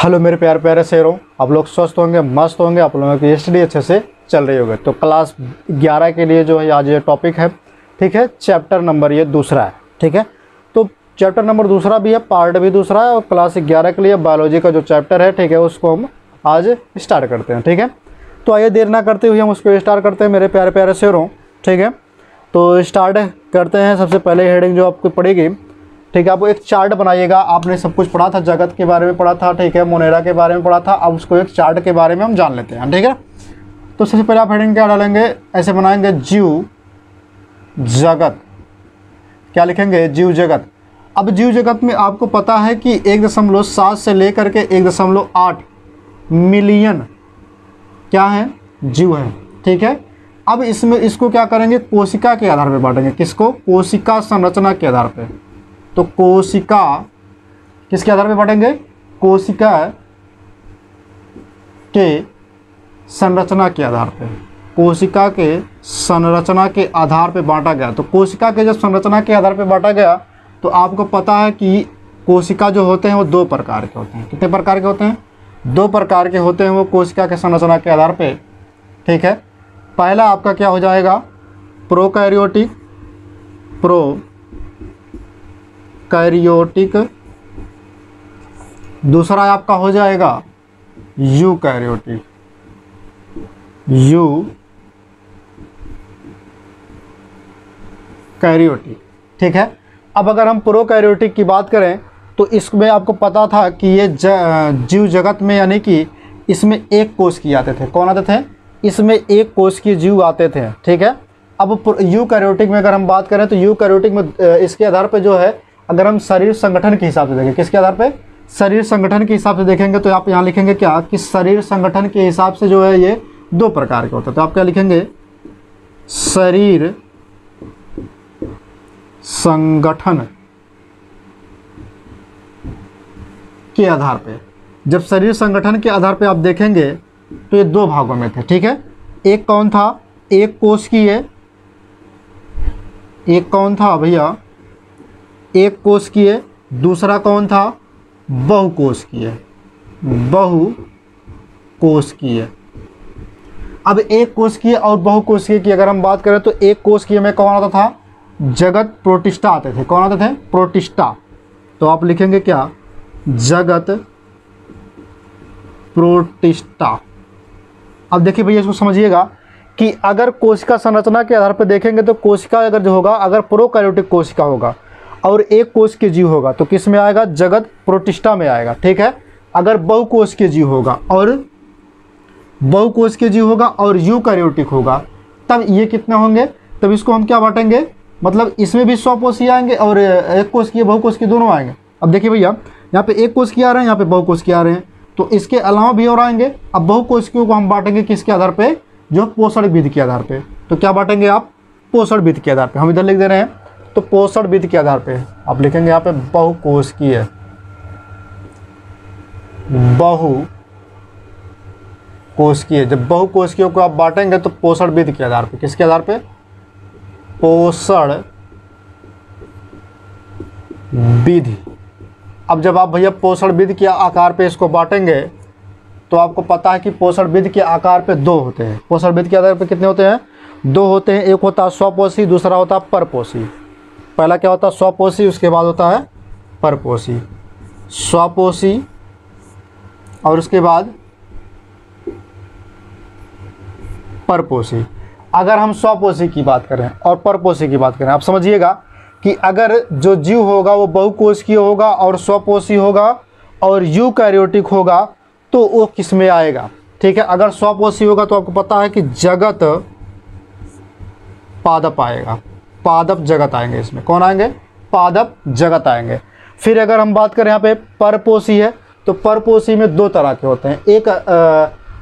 Hello मेरे प्यारे प्यारे शेरों, आप लोग स्वस्थ होंगे, मस्त होंगे, आप लोगों की स्टडी अच्छे से चल रही होगी। तो क्लास 11 के लिए जो है आज ये टॉपिक है, ठीक है। चैप्टर नंबर ये दूसरा है, ठीक है। तो चैप्टर नंबर दूसरा भी है, पार्ट भी दूसरा है, और क्लास 11 के लिए बायोलॉजी का जो चैप्टर है, ठीक है, उसको हम आज स्टार्ट करते हैं, ठीक है। तो आइए देर ना करते हुए हम उसको स्टार्ट करते हैं मेरे प्यारे प्यारे शेरों, ठीक है। तो स्टार्ट करते हैं। सबसे पहले हेडिंग जो आपको पड़ेगी, ठीक है, आपको एक चार्ट बनाइएगा। आपने सब कुछ पढ़ा था, जगत के बारे में पढ़ा था, ठीक है, मोनेरा के बारे में पढ़ा था। अब उसको एक चार्ट के बारे में हम जान लेते हैं, ठीक है। तो सबसे पहले आप हेडिंग क्या डालेंगे, ऐसे बनाएंगे, जीव जगत। क्या लिखेंगे, जीव जगत। अब जीव जगत में आपको पता है कि 1.7 से लेकर के 1.8 मिलियन क्या है, जीव है, ठीक है। अब इसमें इसको क्या करेंगे, कोशिका के आधार पर बांटेंगे। किसको, कोशिका संरचना के आधार पर। तो कोशिका किसके आधार पे बांटेंगे, कोशिका के संरचना के आधार पे। कोशिका के संरचना के आधार पे बांटा गया। तो कोशिका के जब संरचना के आधार पे बांटा गया, तो आपको पता है कि कोशिका जो होते हैं वो 2 प्रकार के होते हैं। कितने प्रकार के होते हैं, 2 प्रकार के होते हैं वो कोशिका के संरचना के आधार पे, ठीक है। पहला आपका क्या हो जाएगा, प्रोकैरियोटिक, कैरियोटिक। दूसरा आपका हो जाएगा यूकैरियोटिक, यूकैरियोटिक, ठीक है। अब अगर हम प्रोकैरियोटिक की बात करें तो इसमें आपको पता था कि ये जीव जगत में, यानी कि इसमें एक कोश किए आते थे। कौन आते थे, इसमें एक कोश के जीव आते थे, ठीक है। अब यूकैरियोटिक में अगर हम बात करें तो यूकैरियोटिक में इसके आधार पर जो है, अगर हम शरीर संगठन के हिसाब से देखें, किसके आधार पे, शरीर संगठन के हिसाब से देखेंगे, तो आप यहाँ लिखेंगे क्या कि शरीर संगठन के हिसाब से जो है ये 2 प्रकार के होते हैं। तो आप क्या लिखेंगे, शरीर संगठन के आधार पे। जब शरीर संगठन के आधार पे आप देखेंगे तो ये 2 भागों में थे, ठीक है। एक कौन था, एक कोशिकीय। एक कौन था भैया, एक कोशिकीय। दूसरा कौन था, बहुकोशिकीय। बहुकोशिकीय। अब एक कोशिकीय और बहुकोशिकीय की अगर हम बात करें तो एक कोशिकीय में कौन आता था, जगत प्रोटिस्टा आते थे। कौन आते थे, प्रोटिस्टा। तो आप लिखेंगे क्या, जगत प्रोटिस्टा। अब देखिए भैया, इसको समझिएगा कि अगर कोशिका संरचना के आधार पर देखेंगे तो कोशिका अगर जो होगा, अगर प्रोकैरियोटिक कोशिका होगा और एक कोश के जीव होगा तो किस में आएगा, जगत प्रोटिस्टा में आएगा, ठीक है। अगर बहुकोश के जीव होगा और यूकैरियोटिक होगा, तब ये कितने होंगे, तब इसको हम क्या बांटेंगे, मतलब इसमें भी 100 कोशिकीय आएंगे और एक कोशिकीय बहुकोशिकीय दोनों आएंगे। अब देखिए भैया, यहाँ पे एक कोशिकीय आ रहे हैं, यहाँ पे बहुकोशिकीय आ रहे हैं, तो इसके अलावा भी और आएंगे। अब बहुकोशिकीयों को हम बांटेंगे किसके आधार पे, जो पोषण विधि के आधार पे। तो क्या बांटेंगे आप, पोषण विधि के आधार पे। हम इधर लिख दे रहे हैं, तो पोषण विधि के आधार पे आप लिखेंगे यहाँ पे बहुकोशिकीय। बहुकोशिकीय, जब बहुकोशिकीयों को आप बांटेंगे तो पोषण विधि के आधार पे। किसके आधार पे, पोषण विधि। अब जब आप भैया पोषण विधि के आकार पे इसको बांटेंगे तो आपको पता है कि पोषण विधि के आकार पे 2 होते हैं। पोषण विधि के आधार पे कितने होते हैं, 2 होते हैं। एक होता है स्वपोषी, दूसरा होता है परपोषी। पहला क्या होता है, स्वपोषी, उसके बाद होता है परपोषी। स्वपोषी और उसके बाद परपोषी। अगर हम स्वपोषी की बात करें और परपोषी की बात करें, आप समझिएगा कि अगर जो जीव होगा वो बहुकोशिकीय होगा और स्वपोषी होगा और यूकैरियोटिक होगा, तो वो किस में आएगा, ठीक है। अगर स्वपोषी होगा तो आपको पता है कि जगत पादप आएगा, पादप जगत आएंगे। इसमें कौन आएंगे, पादप जगत आएंगे। फिर अगर हम बात करें यहाँ पे परपोषी है, तो परपोषी में 2 तरह के होते हैं। एक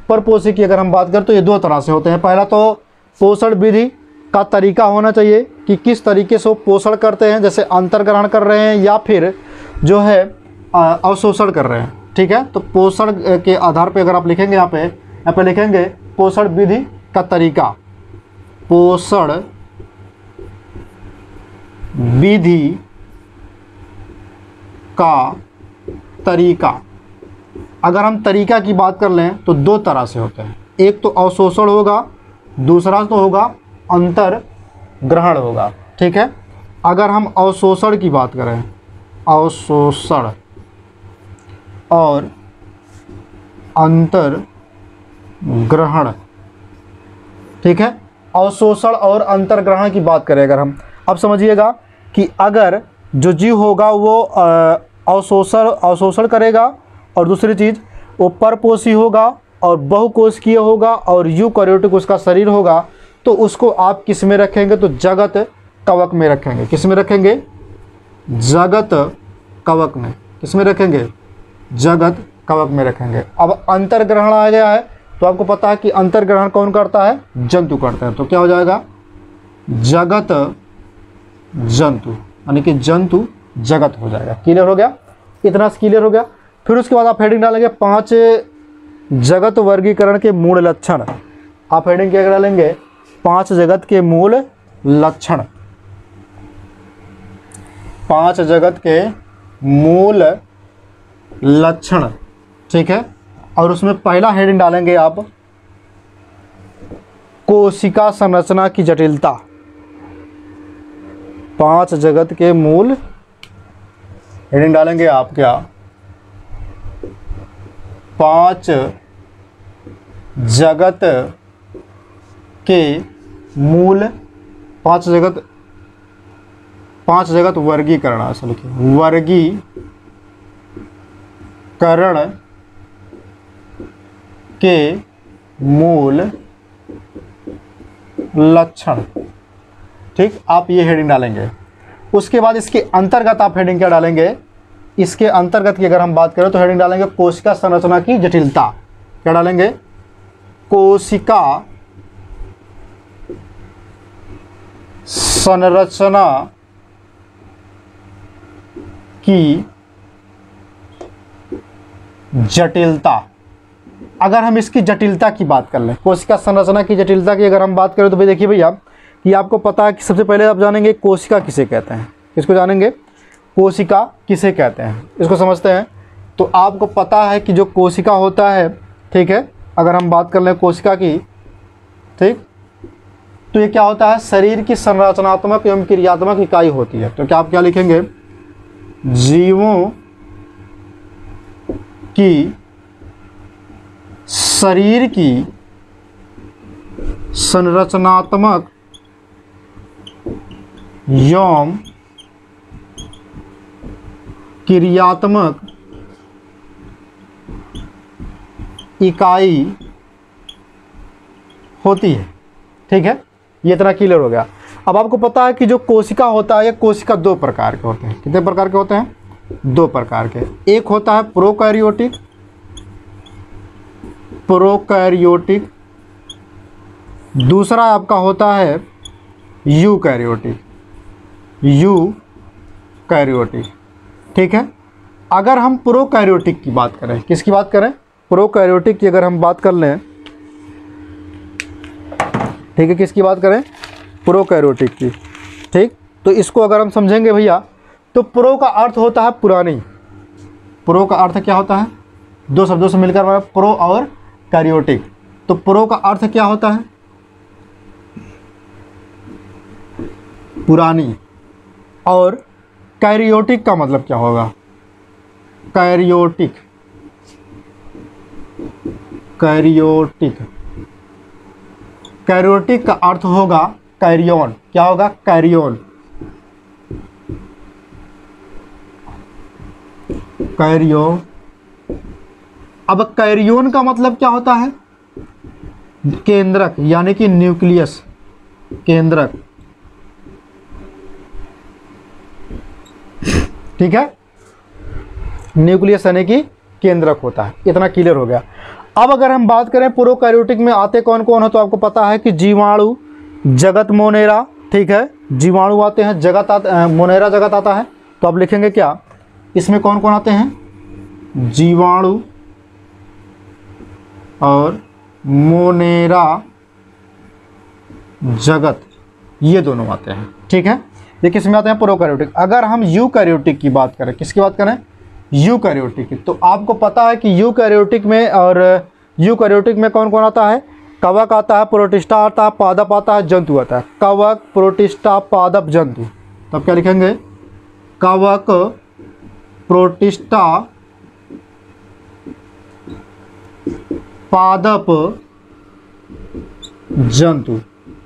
परपोषी की अगर हम बात करें तो ये 2 तरह से होते हैं। पहला तो पोषण विधि का तरीका होना चाहिए कि किस तरीके से वो पोषण करते हैं, जैसे अंतर्ग्रहण कर रहे हैं या फिर जो है अवशोषण कर रहे हैं, ठीक है। तो पोषण के आधार पे अगर आप लिखेंगे, यहाँ पे लिखेंगे पोषण विधि का तरीका, पोषण विधि का तरीका, अगर हम तरीका की बात कर लें तो दो तरह से होते हैं, एक तो अवशोषण होगा, दूसरा तो होगा अंतर ग्रहण होगा। ठीक है, अगर हम अवशोषण की बात करें, अवशोषण और अंतर ग्रहण, ठीक है, अवशोषण और अंतर ग्रहण की बात करें अगर हम, अब समझिएगा कि अगर जो जीव होगा वो अवशोषण करेगा, और दूसरी चीज़ वो परपोषी होगा और बहुकोशिकीय होगा और यूकैरियोटिक उसका शरीर होगा, तो उसको आप किस में रखेंगे, तो जगत कवक में रखेंगे। किस में रखेंगे, जगत कवक में। किस में रखेंगे, जगत कवक में रखेंगे। अब अंतर्ग्रहण आ गया है तो आपको पता है कि अंतर्ग्रहण कौन करता है, जंतु करते हैं, तो क्या हो जाएगा, जगत जंतु, यानी कि जंतु जगत हो जाएगा। क्लियर हो गया, इतना क्लियर हो गया। फिर उसके बाद आप हेडिंग डालेंगे 5 जगत वर्गीकरण के मूल लक्षण। आप हेडिंग क्या डालेंगे, 5 जगत के मूल लक्षण, 5 जगत के मूल लक्षण। ठीक है, और उसमें पहला हेडिंग डालेंगे आप कोशिका संरचना की जटिलता। 5 जगत के मूल, हेडिंग डालेंगे आप क्या, 5 जगत के मूल, 5 जगत वर्गीकरण, ऐसा लिखिए, वर्गीकरण के मूल लक्षण। ठीक, आप ये हेडिंग डालेंगे। उसके बाद इसके अंतर्गत आप हेडिंग क्या डालेंगे, इसके अंतर्गत की अगर हम बात करें तो हेडिंग डालेंगे कोशिका संरचना की जटिलता। क्या डालेंगे, कोशिका संरचना की जटिलता। अगर हम इसकी जटिलता की बात कर लें, कोशिका संरचना की जटिलता की अगर हम बात करें तो भाई देखिए भैया कि आपको पता है कि सबसे पहले आप जानेंगे कोशिका किसे कहते हैं। किसको जानेंगे, कोशिका किसे कहते हैं, इसको समझते हैं। तो आपको पता है कि जो कोशिका होता है, ठीक है, अगर हम बात कर लें कोशिका की, ठीक, तो ये क्या होता है, शरीर की संरचनात्मक एवं क्रियात्मक इकाई होती है। तो क्या आप क्या लिखेंगे, जीवों की शरीर की संरचनात्मक एवं क्रियात्मक इकाई होती है। ठीक है, ये इतना क्लियर हो गया। अब आपको पता है कि जो कोशिका होता है, ये कोशिका 2 प्रकार के होते हैं। कितने प्रकार के होते हैं, 2 प्रकार के। एक होता है प्रोकैरियोटिक, दूसरा आपका होता है यूकैरियोटिक। ठीक है, अगर हम प्रोकैरियोटिक की बात करें, किसकी बात करें, प्रोकैरियोटिक की अगर हम बात कर लें, ठीक है, किसकी बात करें, प्रोकैरियोटिक की। ठीक, तो इसको अगर हम समझेंगे भैया तो प्रो का अर्थ होता है पुरानी। प्रो का अर्थ क्या होता है, 2 शब्दों से मिलकर बना प्रो और कैरियोटिक। तो प्रो का अर्थ क्या होता है, पुरानी, और कैरियोटिक का मतलब क्या होगा, कैरियोटिक का अर्थ होगा कैरियन। क्या होगा, कैरियन। अब कैरियन का मतलब क्या होता है, केंद्रक, यानी कि न्यूक्लियस, केंद्रक। ठीक है, न्यूक्लियस यानी कि केंद्रक होता है। इतना क्लियर हो गया। अब अगर हम बात करें प्रोकैरियोटिक में आते कौन कौन हो, तो आपको पता है कि जीवाणु, जगत, मोनेरा। ठीक है, जीवाणु आते हैं, जगत मोनेरा जगत आता है। तो आप लिखेंगे क्या, इसमें कौन कौन आते हैं, जीवाणु और मोनेरा जगत, ये दोनों आते हैं। ठीक है, ये किस में आते हैं, प्रोकैरियोटिक। अगर हम यूकैरियोटिक की बात करें, किसकी बात करें, यूकैरियोटिक। तो आपको पता है कि यूकैरियोटिक में और यूकैरियोटिक में कौन कौन आता है? कवक आता है, प्रोटिस्टा आता है, पादप आता है, जंतु आता है। कवक, प्रोटिस्टा, पादप, जंतु। तब क्या लिखेंगे? कवक, प्रोटिस्टा, पादप, जंतु,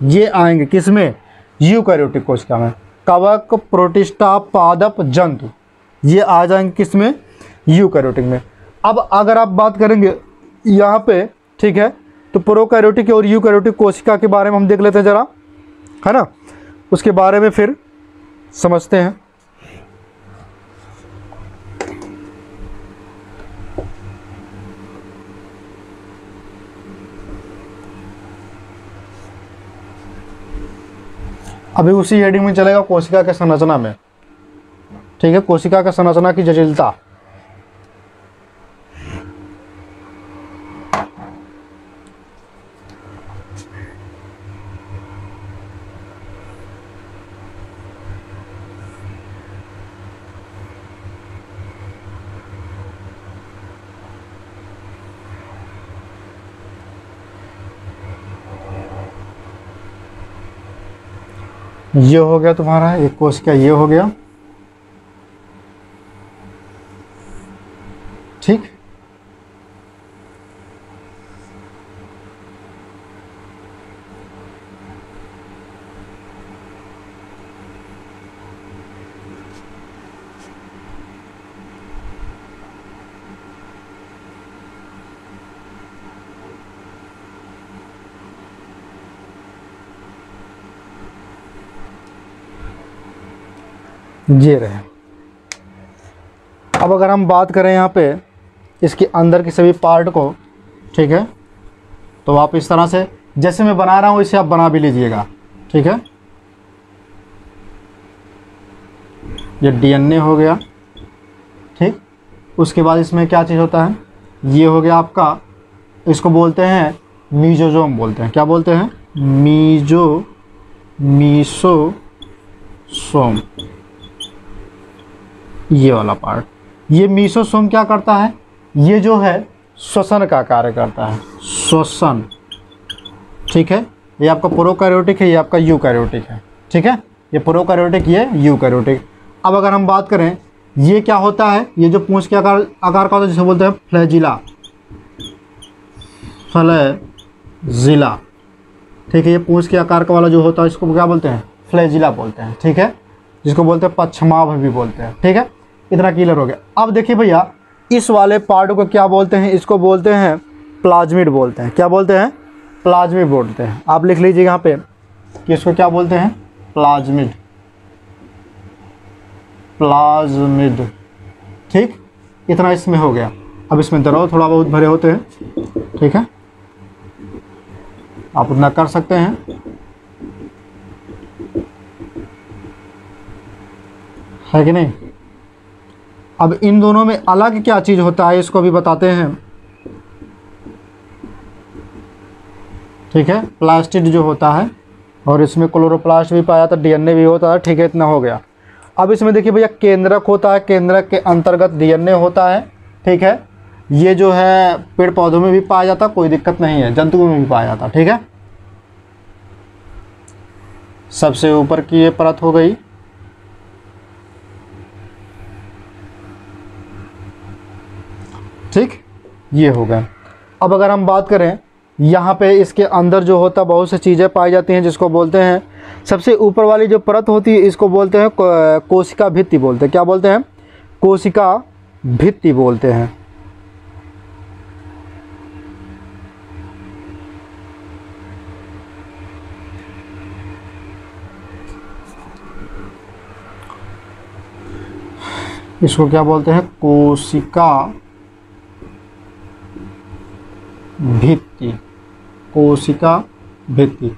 ये आएंगे किसमें? यूकैरियोटिक कोशिका में। कवक, प्रोटिस्टा, पादप, जंतु, ये आ जाएंगे किसमें? यूकैरियोटिक में। अब अगर आप बात करेंगे यहाँ पे, ठीक है, तो प्रोकैरियोटिक और यूकैरियोटिक कोशिका के बारे में हम देख लेते हैं जरा, है ना, उसके बारे में फिर समझते हैं। अभी उसी हेडिंग में चलेगा कोशिका के संरचना में, ठीक है, कोशिका का संरचना की जटिलता। ये हो गया तुम्हारा एक कोशिका, ये हो गया, ठीक। ये रहे। अब अगर हम बात करें यहाँ पे इसके अंदर के सभी पार्ट को, ठीक है, तो आप इस तरह से जैसे मैं बना रहा हूँ इसे आप बना भी लीजिएगा, ठीक है। ये डीएनए हो गया, ठीक। उसके बाद इसमें क्या चीज़ होता है? ये हो गया आपका, इसको बोलते हैं मीजोजोम बोलते हैं। क्या बोलते हैं? मीसोसोम, ये वाला पार्ट। ये मीसोसोम क्या करता है? ये जो है श्वसन का कार्य करता है, श्वसन, ठीक है। ये आपका प्रोकैरियोटिक है, ये आपका यूकैरियोटिक है, ठीक है। ये प्रोकैरियोटिक, ये यूकैरियोटिक। अब अगर हम बात करें ये क्या होता है? ये जो पूंछ के आकार का होता है जिसे बोलते हैं फ्लैजिला, फ्लैजिला, ठीक है। ये पूंछ के आकार का वाला जो होता है इसको क्या बोलते हैं? फ्लैजिला बोलते हैं, ठीक है, जिसको बोलते हैं पश्चमाभ भी बोलते हैं, ठीक है। इतना क्लियर हो गया। अब देखिए भैया, इस वाले पार्ट को क्या बोलते हैं? इसको बोलते हैं प्लाज्मिड बोलते हैं। क्या बोलते हैं? प्लाज्मिड बोलते हैं। आप लिख लीजिए यहाँ पे कि इसको क्या बोलते हैं? प्लाज्मिड, प्लाज्मिड, ठीक। इतना इसमें हो गया। अब इसमें द्रव थोड़ा बहुत भरे होते हैं, ठीक है, आप उतना कर सकते हैं, है कि नहीं। अब इन दोनों में अलग क्या चीज़ होता है इसको भी बताते हैं, ठीक है। प्लास्टिड जो होता है, और इसमें क्लोरोप्लास्ट भी पाया जाता है, डीएनए भी होता है, ठीक है। इतना हो गया। अब इसमें देखिए भैया केंद्रक होता है, केंद्रक के अंतर्गत डीएनए होता है, ठीक है। ये जो है पेड़ पौधों में भी पाया जाता, कोई दिक्कत नहीं है, जंतुओं में भी पाया जाता, ठीक है। सबसे ऊपर की ये परत हो गई, ठीक, ये हो गया। अब अगर हम बात करें यहाँ पे इसके अंदर जो होता बहुत सी चीज़ें पाई जाती हैं जिसको बोलते हैं, सबसे ऊपर वाली जो परत होती है इसको बोलते हैं कोशिका भित्ति बोलते हैं। क्या बोलते हैं? कोशिका भित्ति बोलते हैं। इसको क्या बोलते हैं? कोशिका भित्ति, कोशिका भित्ति।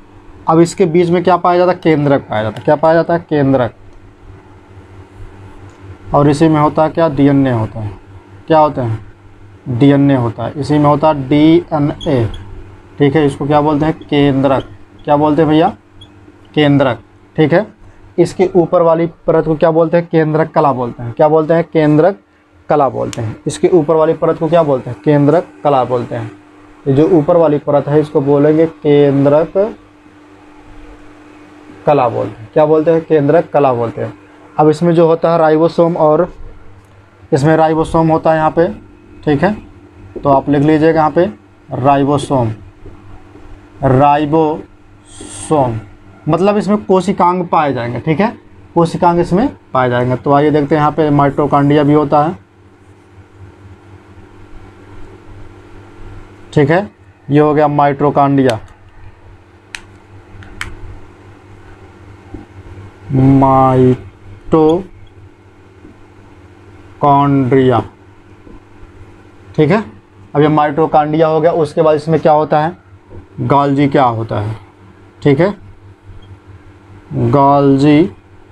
अब इसके बीच में क्या पाया जाता है? केंद्रक पाया जाता है। क्या पाया जाता है? केंद्रक। और इसी में होता है क्या? डीएनए होता है। क्या होता है? डीएनए होता है। इसी में होता है डीएनए, ठीक है। इसको क्या बोलते हैं? केंद्रक। क्या बोलते हैं भैया? केंद्रक, ठीक है। इसके ऊपर वाली परत को क्या बोलते हैं? केंद्रक कला बोलते हैं। क्या बोलते हैं? केंद्रक कला बोलते हैं। इसके ऊपर वाली परत को क्या बोलते हैं? केंद्रक कला बोलते हैं। ये जो ऊपर वाली परत है इसको बोलेंगे केंद्रक कला बोलते हैं। क्या बोलते हैं? केंद्रक कला बोलते हैं। अब इसमें जो होता है राइबोसोम, और इसमें राइबोसोम होता है यहाँ पे, ठीक है। तो आप लिख लीजिएगा यहाँ पे राइबोसोम। राइबोसोम मतलब इसमें कोशिकांग पाए जाएंगे, ठीक है, कोशिकांग इसमें पाए जाएंगे। तो आइए देखते हैं, यहाँ पे माइटोकॉन्ड्रिया भी होता है, ठीक है। ये हो गया माइटोकॉन्ड्रिया। माइटोकॉन्ड्रिया, ठीक है। अब ये माइटोकॉन्ड्रिया हो गया। उसके बाद इसमें क्या होता है? गोल्गी क्या होता है, ठीक है। गोल्गी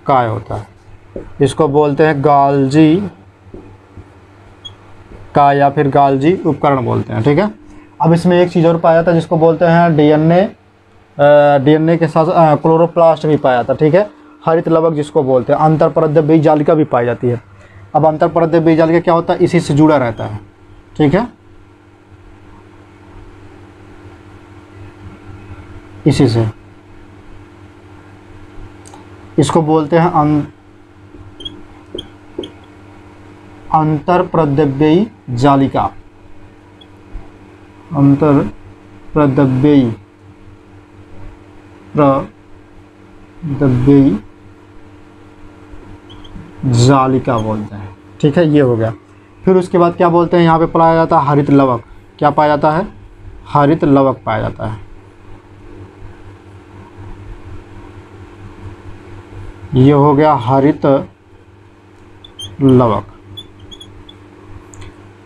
काय होता है, इसको बोलते हैं गोल्गी का या फिर गोल्गी उपकरण बोलते हैं, ठीक है। अब इसमें एक चीज़ और पाया जाता है जिसको बोलते हैं डीएनए के साथ क्लोरोप्लास्ट भी पाया जाता है, ठीक है। हरित लवक जिसको बोलते हैं। अंतरपरत बीजजालिका भी पाई जाती है। अब अंतरपरत बीजजालिका क्या होता है? इसी से जुड़ा रहता है, ठीक है, इसी से। इसको बोलते हैं अंतरप्रद्रव्ययी जालिका। अंतरप्रद्रव्ययी जालिका बोलते हैं, ठीक है। ये हो गया। फिर उसके बाद क्या बोलते हैं? यहाँ पे पाया जाता है हरित लवक। क्या पाया जाता है? हरित लवक पाया जाता है। ये हो गया हरित लवक।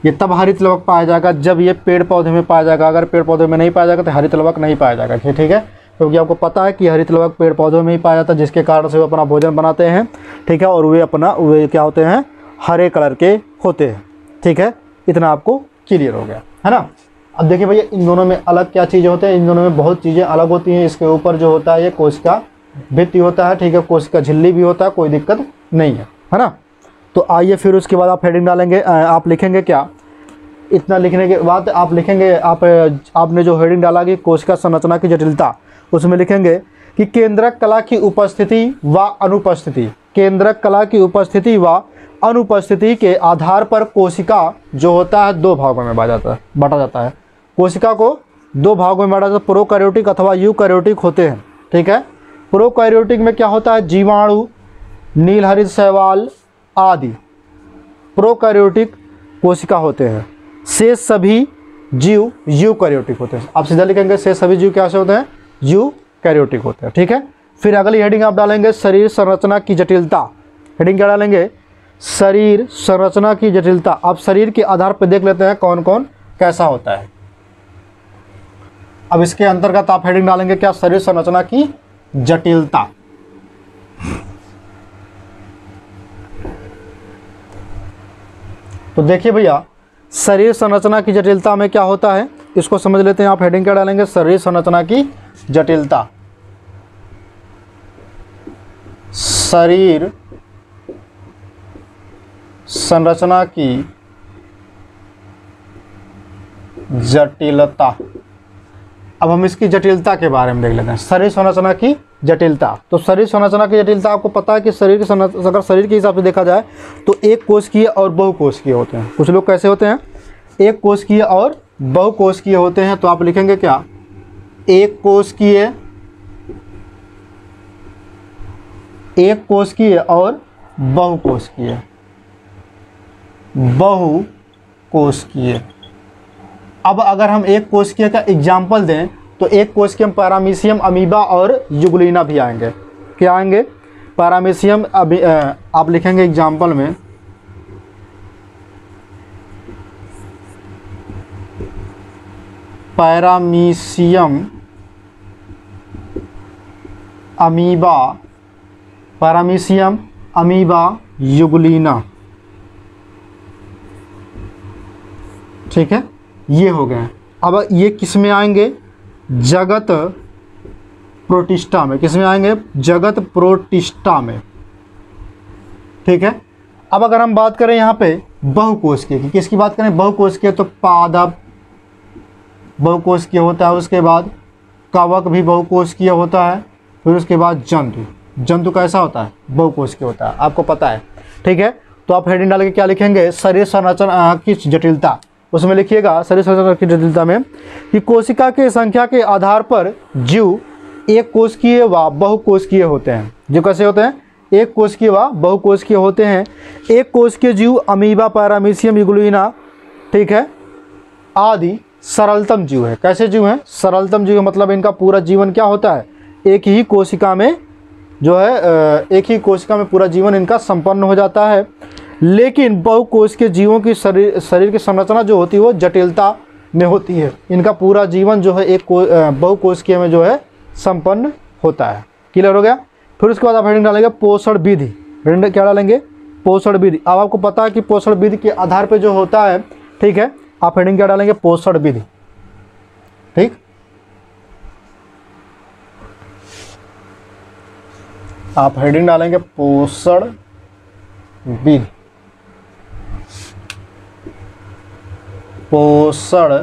ये तब हरित लवक पाया जाएगा जब ये पेड़ पौधे में पाया जाएगा। अगर पेड़ पौधे में नहीं पाया जाएगा तो हरित लवक नहीं पाया जाएगा, ठीक है। क्योंकि आपको पता है कि हरित लवक पेड़ पौधों में ही पाया जाता है, जिसके कारण से वो अपना भोजन बनाते हैं, ठीक है। और वे क्या होते हैं? हरे कलर के होते हैं, ठीक है। इतना आपको क्लियर हो गया है ना। अब देखिए भैया, इन दोनों में अलग क्या चीज़ें होते हैं? इन दोनों में बहुत चीज़ें अलग होती हैं। इसके ऊपर जो होता है ये कोशिका भित्ति होता है, ठीक है। कोशिका झिल्ली भी होता है, कोई दिक्कत नहीं है ना। तो आइए फिर उसके बाद आप हेडिंग डालेंगे। आप लिखेंगे क्या? इतना लिखने के बाद आप लिखेंगे, आपने जो हेडिंग डाला कि कोशिका संरचना की जटिलता, उसमें लिखेंगे कि केंद्रक कला की उपस्थिति व अनुपस्थिति। केंद्रक कला की उपस्थिति व अनुपस्थिति के आधार पर कोशिका जो होता है दो भागों में बांटा जाता है। कोशिका को दो भागों में बांटा जाता है, प्रोकैरियोटिक अथवा यूकैरियोटिक होते हैं, ठीक है। प्रोकैरियोटिक में क्या होता है? जीवाणु, नीलहरित शैवाल आदि प्रोकैरियोटिक कोशिका होते हैं। शेष सभी जीव यूकैरियोटिक होते हैं। आप सीधा लिखेंगे शेष सभी जीव कैसे होते हैं? यूकैरियोटिक होते हैं, ठीक है। फिर अगली हेडिंग आप डालेंगे शरीर संरचना की जटिलता। हेडिंग क्या डालेंगे? शरीर संरचना की जटिलता। अब शरीर के आधार पर देख लेते हैं कौन कौन कैसा होता है। अब इसके अंतर्गत आप हेडिंग डालेंगे क्या? शरीर संरचना की जटिलता। तो देखिए भैया, शरीर संरचना की जटिलता में क्या होता है इसको समझ लेते हैं। आप हेडिंग क्या डालेंगे? शरीर संरचना की जटिलता। शरीर संरचना की जटिलता। अब हम इसकी जटिलता के बारे में देख लेते हैं। शरीर संरचना की जटिलता। तो शरीर संरचना की जटिलता, आपको पता है कि शरीर की अगर शरीर के हिसाब से देखा जाए तो एक कोशिकीय और बहुकोशिकीय होते हैं। कुछ लोग कैसे होते हैं? एक कोशिकीय और बहुकोशिकीय होते हैं। तो आप लिखेंगे क्या? एक कोशिकीय और बहुकोशिकीय। बहुकोशिकीय। अब अगर हम एक कोशिकीय का एग्जाम्पल दें तो एक कोशिकीय में पैरामीशियम, अमीबा और युगुलिना भी आएंगे। क्या आएंगे? पैरामीशियम, आप लिखेंगे एग्जाम्पल में पैरामीशियम, अमीबा, युगुलिना, ठीक है। ये हो गए। अब ये किस में आएंगे? जगत प्रोटिस्टा में। किस में आएंगे? जगत प्रोटिस्टा में, ठीक है। अब अगर हम बात करें यहाँ पे बहुकोशिकीय की। किसकी बात करें? बहुकोशिकीय, तो पादप बहुकोशिकीय होता है, उसके बाद कवक भी बहुकोशिकीय होता है, फिर उसके बाद जंतु। जंतु कैसा होता है? बहुकोशिकीय होता है, आपको पता है, ठीक है। तो आप हेडिंग डाल के क्या लिखेंगे? शरीर संरचना की जटिलता, उसमें लिखिएगा शरीर संरचना की जटिलता में कि कोशिका की संख्या के आधार पर जीव एक कोशिकीय व बहुकोशिकीय होते हैं। जो कैसे होते हैं? एक कोशिकीय व बहुकोशिकीय होते हैं। एक कोशिकीय जीव अमीबा, पैरामीशियम, इग्लुइना, ठीक है, आदि सरलतम जीव है। कैसे जीव हैं? सरलतम जीव, मतलब इनका पूरा जीवन क्या होता है? एक ही कोशिका में जो है एक ही कोशिका में पूरा जीवन इनका संपन्न हो जाता है। लेकिन बहुकोशिकीय जीवों की शरीर की संरचना जो होती है वो जटिलता में होती है। इनका पूरा जीवन जो है एक बहुकोशिकीय में जो है संपन्न होता है। क्लियर हो गया? फिर उसके बाद आप हेडिंग डालेंगे पोषण विधि। हेडिंग क्या डालेंगे? पोषण विधि। अब आपको पता है कि पोषण विधि के आधार पर जो होता है, ठीक है, आप हेडिंग क्या डालेंगे? पोषण विधि। ठीक, आप हेडिंग डालेंगे पोषण विधि। पोषण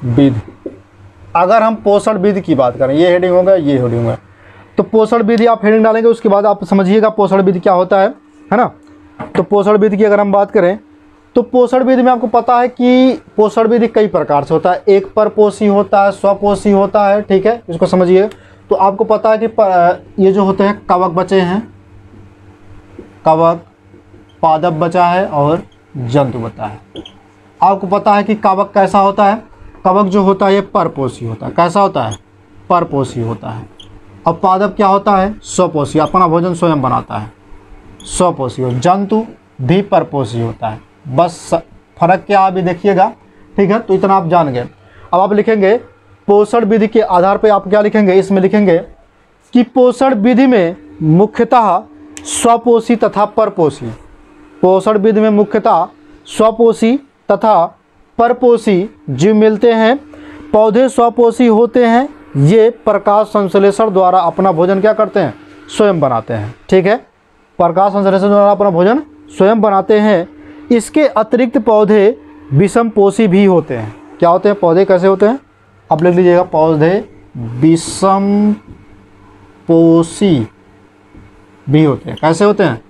विधि। अगर हम पोषण विधि की बात करें, ये हेडिंग होगा, ये हेडिंग होगा, तो पोषण विधि आप हेडिंग डालेंगे। उसके बाद आप समझिएगा पोषण विधि क्या होता है ना। तो पोषण विधि की अगर हम बात करें तो पोषण विधि में आपको पता है कि पोषण विधि कई प्रकार से होता है। एक परपोषी होता है, स्वपोषी होता है, ठीक है, इसको समझिए। तो आपको पता है कि ये जो होते हैं कवक बचे हैं, कवक, पादप बचा है और जंतु बचा है। आपको पता है कि कवक कैसा होता है? कवक जो होता है ये परपोषी होता है। कैसा होता है? परपोषी होता है। अब पादप क्या होता है? स्वपोषी, अपना भोजन स्वयं बनाता है, स्वपोषी हो। जंतु भी परपोषी होता है। बस फर्क क्या अभी देखिएगा, ठीक है। तो इतना आप जान गए। अब आप लिखेंगे पोषण विधि के आधार पर आप क्या लिखेंगे? इसमें लिखेंगे कि पोषण विधि में मुख्यतः स्वपोषी तथा परपोषी, पोषण विधि में मुख्यतः स्वपोषी तथा परपोषी जीव मिलते हैं। पौधे स्वपोषी होते हैं। ये प्रकाश संश्लेषण द्वारा अपना भोजन क्या करते हैं? स्वयं बनाते हैं, ठीक है। प्रकाश संश्लेषण द्वारा अपना भोजन स्वयं बनाते हैं। इसके अतिरिक्त पौधे विषमपोषी भी होते हैं। क्या होते हैं? पौधे कैसे होते हैं? आप लिख लीजिएगा, पौधे विषमपोषी भी होते हैं। कैसे होते हैं?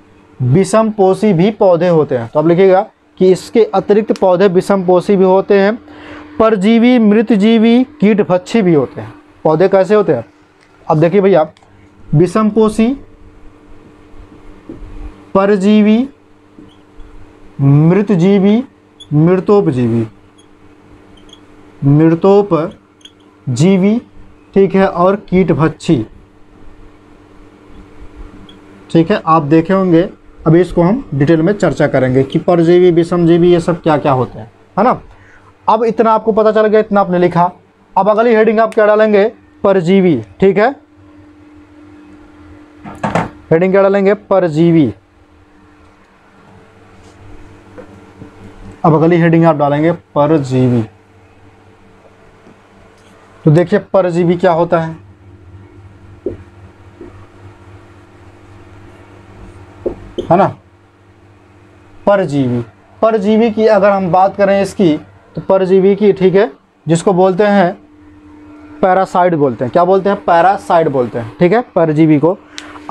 विषमपोषी भी पौधे होते हैं। तो आप लिखिएगा कि इसके अतिरिक्त पौधे विषमपोषी भी होते हैं। परजीवी, मृतजीवी, कीटभक्षी भी होते हैं। पौधे कैसे होते हैं? अब देखिए भैया, विषमपोषी, परजीवी, मृतजीवी, मृतोपजीवी, मृतोपजीवी, ठीक है, और कीटभक्षी, ठीक है। आप देखे होंगे, अभी इसको हम डिटेल में चर्चा करेंगे कि परजीवी, विषमजीवी, ये सब क्या क्या होते हैं, है ना। अब इतना आपको पता चल गया, इतना आपने लिखा। अब अगली हेडिंग आप क्या डालेंगे? परजीवी, ठीक है। हेडिंग क्या डालेंगे? परजीवी। अब अगली हेडिंग आप डालेंगे परजीवी। तो देखिए परजीवी क्या होता है, है ना। परजीवी, परजीवी की अगर हम बात करें इसकी, तो परजीवी की, ठीक है, जिसको बोलते हैं पैरासाइट बोलते हैं। क्या बोलते हैं? पैरासाइट बोलते हैं, ठीक है, परजीवी को।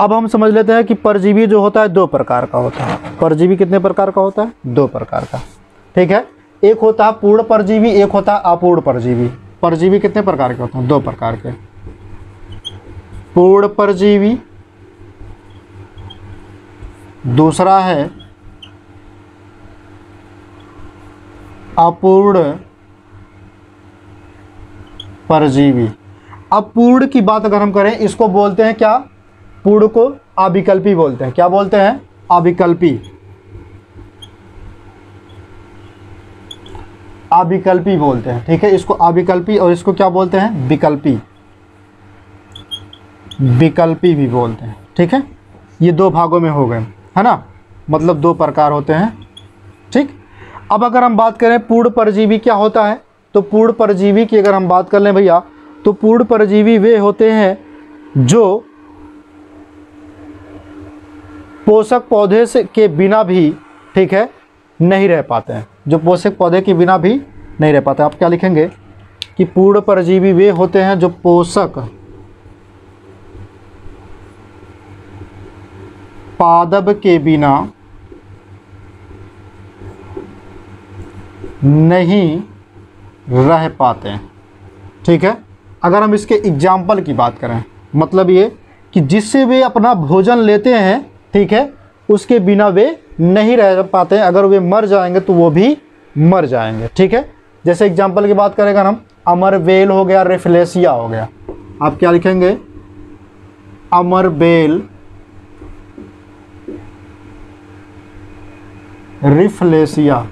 अब हम समझ लेते हैं कि परजीवी जो होता है दो प्रकार का होता है। परजीवी कितने प्रकार का होता है? दो प्रकार का, ठीक है। एक होता है पूर्ण परजीवी, एक होता है अपूर्ण परजीवी। परजीवी कितने प्रकार के होते हैं? दो प्रकार के। पूर्ण परजीवी, दूसरा है अपूर्ण परजीवी। अब पूर्ण की बात अगर हम करें, इसको बोलते हैं क्या? पूर्ण को अविकल्पी बोलते हैं। क्या बोलते हैं? अविकल्पी, अविकल्पी बोलते हैं, ठीक है। इसको अविकल्पी, और इसको क्या बोलते हैं? विकल्पी, विकल्पी भी बोलते हैं, ठीक है। ये दो भागों में हो गए, है ना, मतलब दो प्रकार होते हैं, ठीक। अब अगर हम बात करें पूर्ण परजीवी क्या होता है, तो पूर्ण परजीवी की अगर हम बात कर लें भैया, तो पूर्ण परजीवी वे होते हैं जो पोषक पौधे से के बिना भी, ठीक है, नहीं रह पाते हैं, जो पोषक पौधे के बिना भी नहीं रह पाते। आप क्या लिखेंगे कि पूर्ण परजीवी वे होते हैं जो पोषक पादप के बिना नहीं रह पाते हैं, ठीक है। अगर हम इसके एग्जाम्पल की बात करें, मतलब ये कि जिससे वे अपना भोजन लेते हैं, ठीक है, उसके बिना वे नहीं रह पाते हैं, अगर वे मर जाएंगे तो वो भी मर जाएंगे, ठीक है। जैसे एग्जाम्पल की बात करेंगे हम, अमरबेल हो गया, रेफलेसिया हो गया। आप क्या लिखेंगे, अमरबेल, रिफ्लेसिया,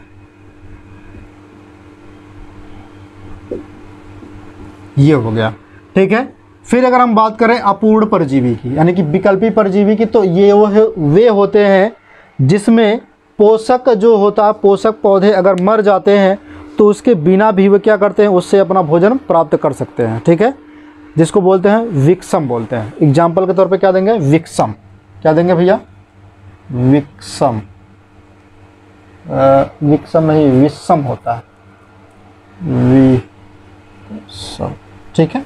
ये हो गया, ठीक है। फिर अगर हम बात करें अपूर्ण परजीवी की, यानी कि विकल्पी परजीवी की, तो ये वे होते हैं जिसमें पोषक जो होता है, पोषक पौधे अगर मर जाते हैं तो उसके बिना भी वे क्या करते हैं, उससे अपना भोजन प्राप्त कर सकते हैं, ठीक है, जिसको बोलते हैं विक्सम बोलते हैं। एग्जाम्पल के तौर पे क्या देंगे, विक्सम। क्या देंगे भैया, विक्सम। विक्सम नहीं, विषम होता है, विषम, ठीक है।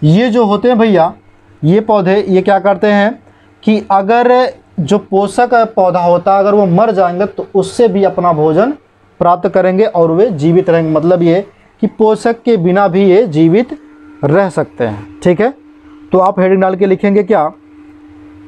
ये जो होते हैं भैया, ये पौधे ये क्या करते हैं कि अगर जो पोषक पौधा होता है अगर वो मर जाएंगे तो उससे भी अपना भोजन प्राप्त करेंगे और वे जीवित रहेंगे। मतलब ये कि पोषक के बिना भी ये जीवित रह सकते हैं, ठीक है। तो आप हेडिंग डाल के लिखेंगे क्या,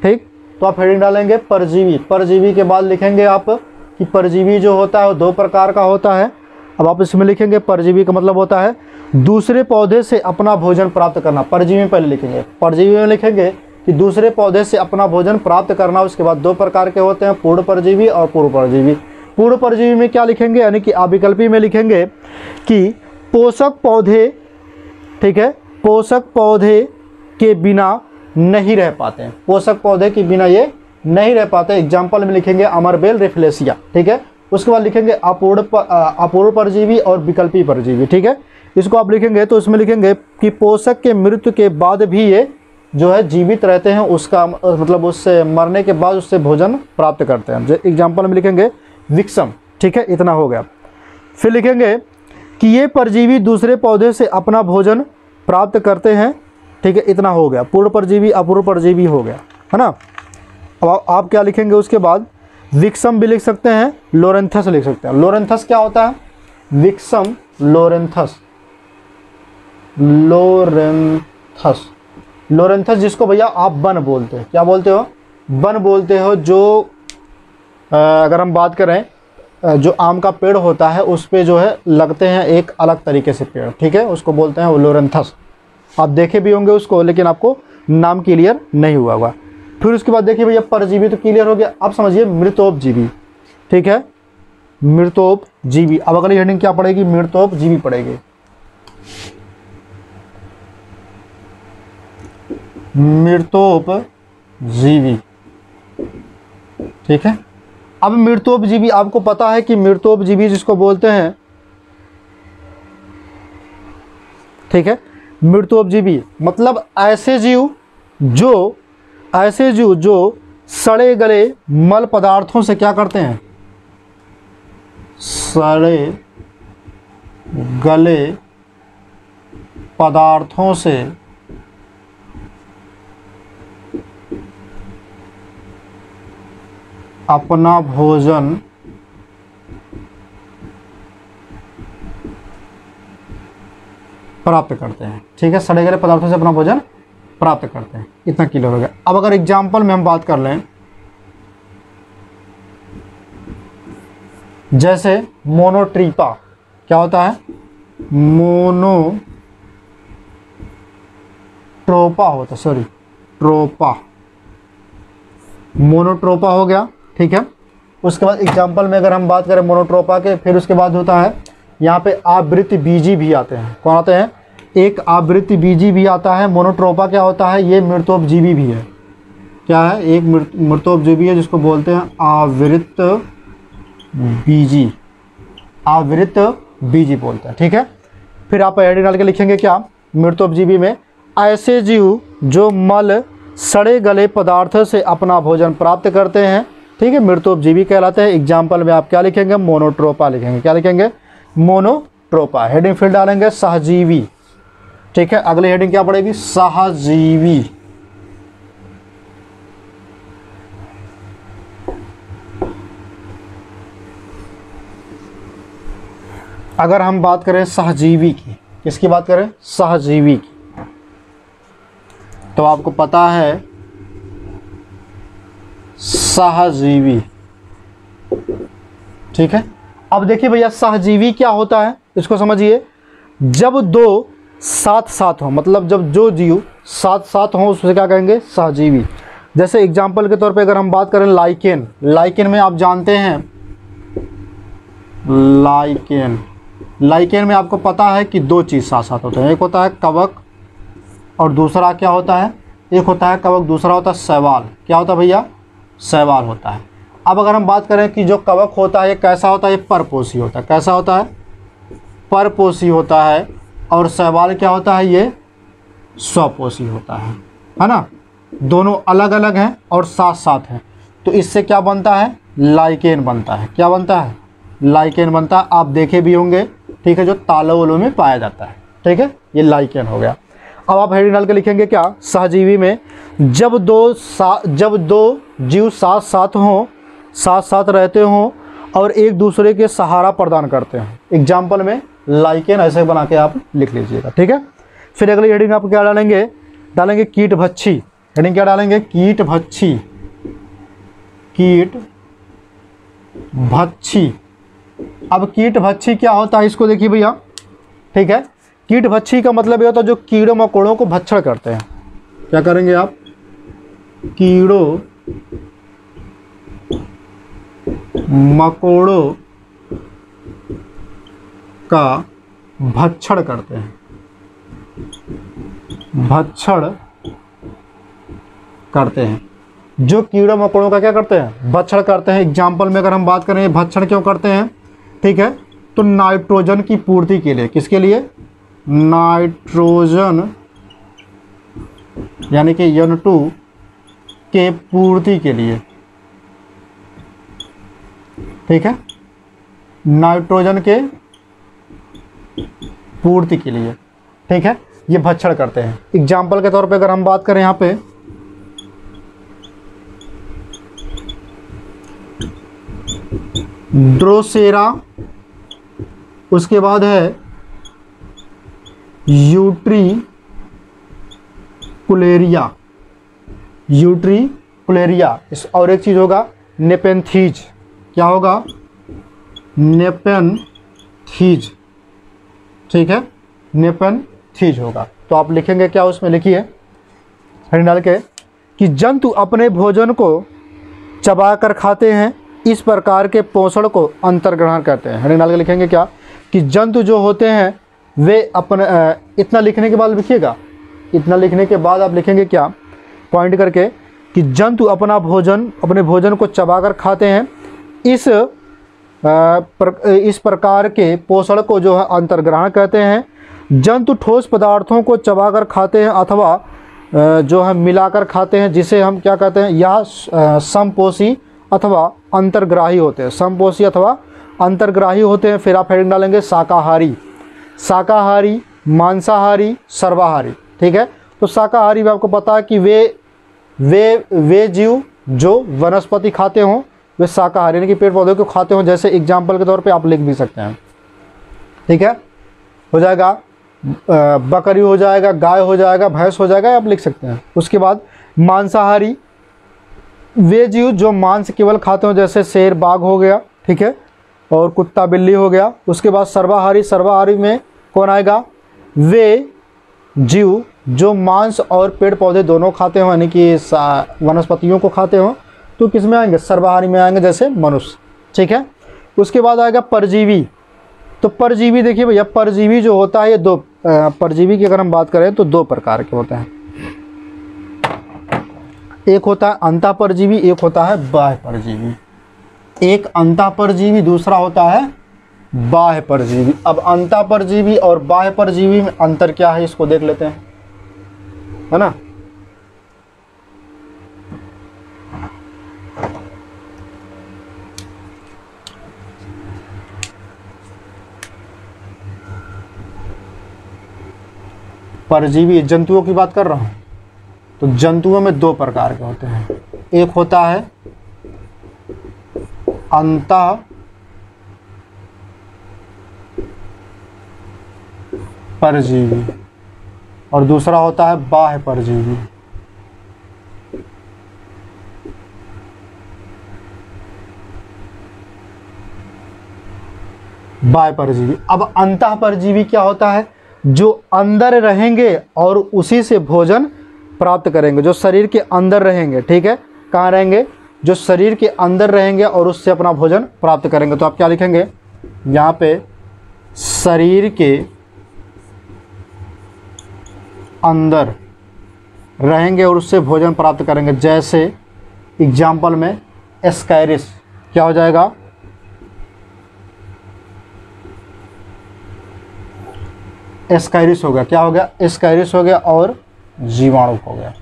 ठीक, तो आप हेडिंग डालेंगे परजीवी। परजीवी के बाद लिखेंगे आप कि परजीवी जो होता है वो दो प्रकार का होता है। अब आप इसमें लिखेंगे परजीवी का मतलब होता है दूसरे पौधे से अपना भोजन प्राप्त करना। परजीवी में पहले लिखेंगे, परजीवी में लिखेंगे कि दूसरे पौधे से अपना भोजन प्राप्त करना। उसके बाद दो प्रकार के होते हैं, पूर्ण परजीवी और पूर्व परजीवी। पूर्ण परजीवी में क्या लिखेंगे, यानी कि अविकल्पी में लिखेंगे कि पोषक पौधे, ठीक है, पोषक पौधे के बिना नहीं रह पाते हैं, पोषक पौधे के बिना ये नहीं रह पाते। एग्जाम्पल में लिखेंगे अमरबेल, रेफलेसिया, ठीक है। उसके बाद लिखेंगे अपूर्ण परजीवी और विकल्पी परजीवी, ठीक है। इसको आप लिखेंगे तो इसमें लिखेंगे कि पोषक के मृत्यु के बाद भी ये जो है जीवित रहते हैं, उसका मतलब उससे मरने के बाद उससे भोजन प्राप्त करते हैं। जो एग्जाम्पल में लिखेंगे विक्सम, ठीक है, इतना हो गया। फिर लिखेंगे कि ये परजीवी दूसरे पौधे से अपना भोजन प्राप्त करते हैं, ठीक है, इतना हो गया। पूर्ण परजीवी, अपूर्ण परजीवी हो गया, है ना। अब आप क्या लिखेंगे उसके बाद, विक्सम भी लिख सकते हैं, लोरेंथस लिख सकते हैं। लोरेंथस क्या होता है, विक्सम, लोरेंथस, लोरेंथस, लोरेंथस जिसको भैया आप वन बोलते हैं। क्या बोलते हो, वन बोलते हो। जो अगर हम बात करें जो आम का पेड़ होता है उस पे जो है लगते हैं एक अलग तरीके से पेड़, ठीक है, उसको बोलते हैं वो लोरेंथस। आप देखे भी होंगे उसको, लेकिन आपको नाम क्लियर नहीं हुआ होगा। फिर उसके बाद देखिए भैया परजीवी तो क्लियर हो गया। अब समझिए मृतोपजीवी, ठीक है, मृतोपजीवी। अब अगली हेडिंग क्या पड़ेगी, मृतोपजीवी पड़ेगी। मृतोपजीवी, ठीक है। अब मृतोपजीवी आपको पता है कि मृतोपजीवी जिसको बोलते हैं, ठीक है, मृतोपजीवी मतलब ऐसे जीव जो सड़े गले मल पदार्थों से क्या करते हैं, सड़े गले पदार्थों से अपना भोजन प्राप्त करते हैं, ठीक है, सड़े गले पदार्थों से अपना भोजन प्राप्त करते हैं। इतना क्लियर हो गया। अब अगर एग्जाम्पल में हम बात कर लें, जैसे मोनोट्रीपा, क्या होता है, मोनोट्रोपा होता है, सॉरी ट्रोपा, मोनोट्रोपा हो गया, ठीक है। उसके बाद एग्जाम्पल में अगर हम बात करें मोनोट्रोपा के, फिर उसके बाद होता है यहाँ पे आवृत्ति बीजी भी आते हैं। कौन आते हैं, एक आवृत्ति बीजी भी आता है। मोनोट्रोपा क्या होता है, ये मृतोपजीवी भी है। क्या है, एक मृतोपजीवी है जिसको बोलते हैं आवृत्त बीजी, आवृत्त बीजी बोलते हैं, ठीक है। फिर आप एडी डाल के लिखेंगे क्या, मृतोपजीवी में ऐसे जीव जो मल सड़े गले पदार्थों से अपना भोजन प्राप्त करते हैं, ठीक है, मृतोपजीवी कहलाते हैं। एग्जाम्पल में आप क्या लिखेंगे, मोनोट्रोपा लिखेंगे। क्या लिखेंगे, मोनोट्रोपा। हेडिंग फिर डालेंगे सहजीवी, ठीक है। अगली हेडिंग क्या पड़ेगी, सहजीवी। अगर हम बात करें सहजीवी की, किसकी बात करें, सहजीवी की, तो आपको पता है सहजीवी, ठीक है। अब देखिए भैया सहजीवी क्या होता है, इसको समझिए। जब दो साथ साथ हो, मतलब जब जो जीव साथ साथ हो उससे क्या कहेंगे, सहजीवी। जैसे एग्जाम्पल के तौर पे अगर हम बात करें लाइकेन, लाइकेन में आप जानते हैं, लाइकेन में आपको पता है कि दो चीज़ साथ साथ होते हैं, एक होता है कवक और दूसरा क्या होता है, एक होता है कवक, दूसरा होता है शैवाल। क्या होता है भैया, शैवाल होता है। अब अगर हम बात करें कि जो कवक होता है ये कैसा होता है, ये परपोषी होता है। कैसा होता है, परपोषी होता है। और शैवाल क्या होता है, ये स्वपोषी होता है ना। दोनों अलग अलग हैं और साथ साथ हैं, तो इससे क्या बनता है, लाइकेन बनता है। क्या बनता है, लाइकेन बनता है। आप देखे भी होंगे, ठीक है, जो तालों वालों में पाया जाता है, ठीक है, ये लाइकेन हो गया। अब आप हेडिंग डाल के लिखेंगे क्या, सहजीवी में जब दो जीव साथ साथ हों, साथ साथ रहते हों और एक दूसरे के सहारा प्रदान करते हैं। एग्जाम्पल में लाइकेन ऐसे बना के आप लिख लीजिएगा, ठीक है। फिर अगली हेडिंग आप क्या डालेंगे, डालेंगे कीटभक्षी। हेडिंग क्या डालेंगे, कीटभक्षी, कीटभक्षी। अब कीटभक्षी क्या होता है, इसको देखिए भैया, ठीक है। कीटभक्षी का मतलब ये होता है जो कीड़ों मकोड़ों को भक्षण करते हैं। क्या करेंगे आप, कीड़ों मकोड़ों का भक्षण करते हैं, भक्षण करते हैं। जो कीड़ों मकोड़ों का क्या करते हैं, भक्षण करते हैं। एग्जाम्पल में अगर हम बात करें भक्षण क्यों करते हैं, ठीक है, तो नाइट्रोजन की पूर्ति के लिए। किसके लिए, नाइट्रोजन यानी कि N2 के पूर्ति के लिए, ठीक है, नाइट्रोजन के पूर्ति के लिए, ठीक है, ये भक्षण करते हैं। एग्जाम्पल के तौर पे अगर हम बात करें यहाँ पे, ड्रोसेरा, उसके बाद है यूट्रिकुलेरिया, इस और एक चीज़ होगा नेपेंथीज। क्या होगा, नेपेंथीज, ठीक है, नेपेंथीज होगा। तो आप लिखेंगे क्या, उसमें लिखिए हेडिंग डाल के कि जंतु अपने भोजन को चबा कर खाते हैं, इस प्रकार के पोषण को अंतर्ग्रहण कहते हैं। हेडिंग डाल के लिखेंगे क्या, कि जंतु जो होते हैं वे अपने इतना लिखने के बाद लिखिएगा, इतना लिखने के बाद आप लिखेंगे क्या, पॉइंट करके, कि जंतु अपने भोजन को चबाकर खाते हैं, इस प्रकार के पोषण को जो है अंतर्ग्रहण कहते हैं। जंतु ठोस पदार्थों को चबाकर खाते हैं अथवा जो है मिलाकर खाते हैं, जिसे हम क्या कहते हैं, यह समपोषी अथवा अंतर्ग्राही होते हैं। समपोषी अथवा अंतर्ग्राही होते हैं। फिर आप हेडिंग डालेंगे शाकाहारी, शाकाहारी, मांसाहारी, सर्वाहारी, ठीक है। तो शाकाहारी में आपको पता है कि वे जीव जो वनस्पति खाते हों वे शाकाहारी यानी कि पेड़ पौधे को खाते हों। जैसे एग्जाम्पल के तौर पे आप लिख भी सकते हैं, ठीक है, हो जाएगा बकरी हो जाएगा, गाय हो जाएगा, भैंस हो जाएगा, आप लिख सकते हैं। उसके बाद मांसाहारी, वे जीव जो मांस केवल खाते हो, जैसे शेर बाघ हो गया, ठीक है, और कुत्ता बिल्ली हो गया। उसके बाद सर्वाहारी, सर्वाहारी में कौन आएगा, वे जीव जो मांस और पेड़ पौधे दोनों खाते हो यानी कि वनस्पतियों को खाते हो, तो किस में आएंगे, सर्वाहारी में आएंगे, जैसे मनुष्य, ठीक है। उसके बाद आएगा परजीवी। तो परजीवी देखिए भैया, परजीवी जो होता है ये दो, परजीवी की अगर हम बात करें तो दो प्रकार के होते हैं। एक होता है अंतः परजीवी, एक होता है बाह्य परजीवी। एक अंतः परजीवी, दूसरा होता है बाह्य परजीवी। अब अंतः परजीवी और बाह्य परजीवी में अंतर क्या है, इसको देख लेते हैं, है ना। परजीवी जंतुओं की बात कर रहा हूँ, तो जंतुओं में दो प्रकार के होते हैं। एक होता है अंतः परजीवी और दूसरा होता है बाह्य परजीवी। बाह्य परजीवी। अब अंतः परजीवी क्या होता है? जो अंदर रहेंगे और उसी से भोजन प्राप्त करेंगे, जो शरीर के अंदर रहेंगे। ठीक है, कहाँ रहेंगे? जो शरीर के अंदर रहेंगे और उससे अपना भोजन प्राप्त करेंगे। तो आप क्या लिखेंगे यहाँ पे? शरीर के अंदर रहेंगे और उससे भोजन प्राप्त करेंगे। जैसे एग्जाम्पल में एस्कैरिस क्या हो जाएगा? एस्कैरिस हो गया। क्या हो गया? एस्कैरिस हो गया और जीवाणु हो गया।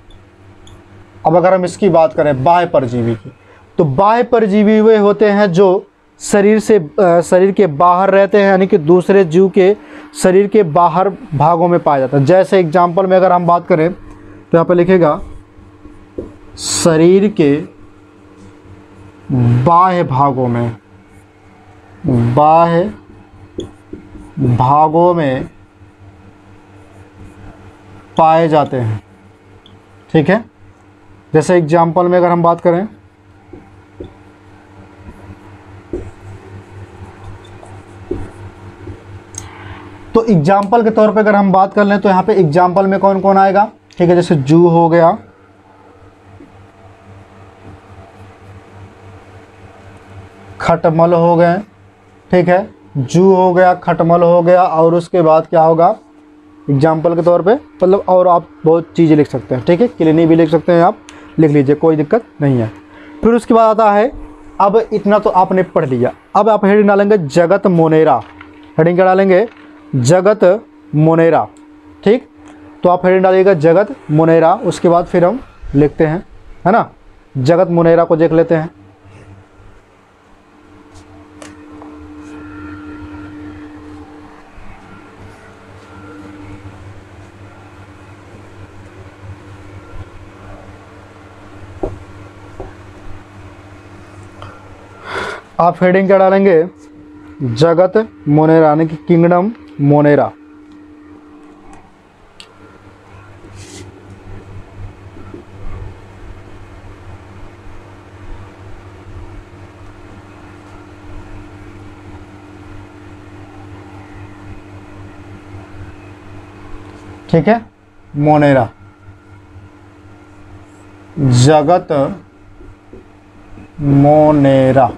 अब अगर हम इसकी बात करें बाह्य परजीवी की, तो बाह्य परजीवी वे होते हैं जो शरीर के बाहर रहते हैं, यानी कि दूसरे जीव के शरीर के बाहर भागों में पाया जाता है। जैसे एग्जाम्पल में अगर हम बात करें तो यहाँ पे लिखेगा शरीर के बाह्य भागों में पाए जाते हैं। ठीक है, जैसे एग्जाम्पल में अगर हम बात करें तो एग्जाम्पल के तौर पे अगर हम बात कर लें तो यहाँ पे एग्जाम्पल में कौन कौन आएगा? ठीक है, जैसे जू हो गया, खटमल हो गए। ठीक है, जू हो गया, खटमल हो गया, और उसके बाद क्या होगा एग्जाम्पल के तौर पे, मतलब और आप बहुत चीज़ें लिख सकते हैं। ठीक है, क्लिनी भी लिख सकते हैं, आप लिख लीजिए, कोई दिक्कत नहीं है। फिर उसके बाद आता है, अब इतना तो आपने पढ़ लिया, अब आप हेडिंग डालेंगे जगत मोनेरा। हेडिंग क्या डालेंगे? जगत मोनेरा। ठीक, तो आप हेडिंग डालिएगा जगत मोनेरा। उसके बाद फिर हम लिखते हैं, है ना, जगत मोनेरा को देख लेते हैं। आप हेडिंग क्या डालेंगे? जगत मोनेरा, यानी कि किंगडम मोनेरा। ठीक है, मोनेरा, जगत मोनेरा।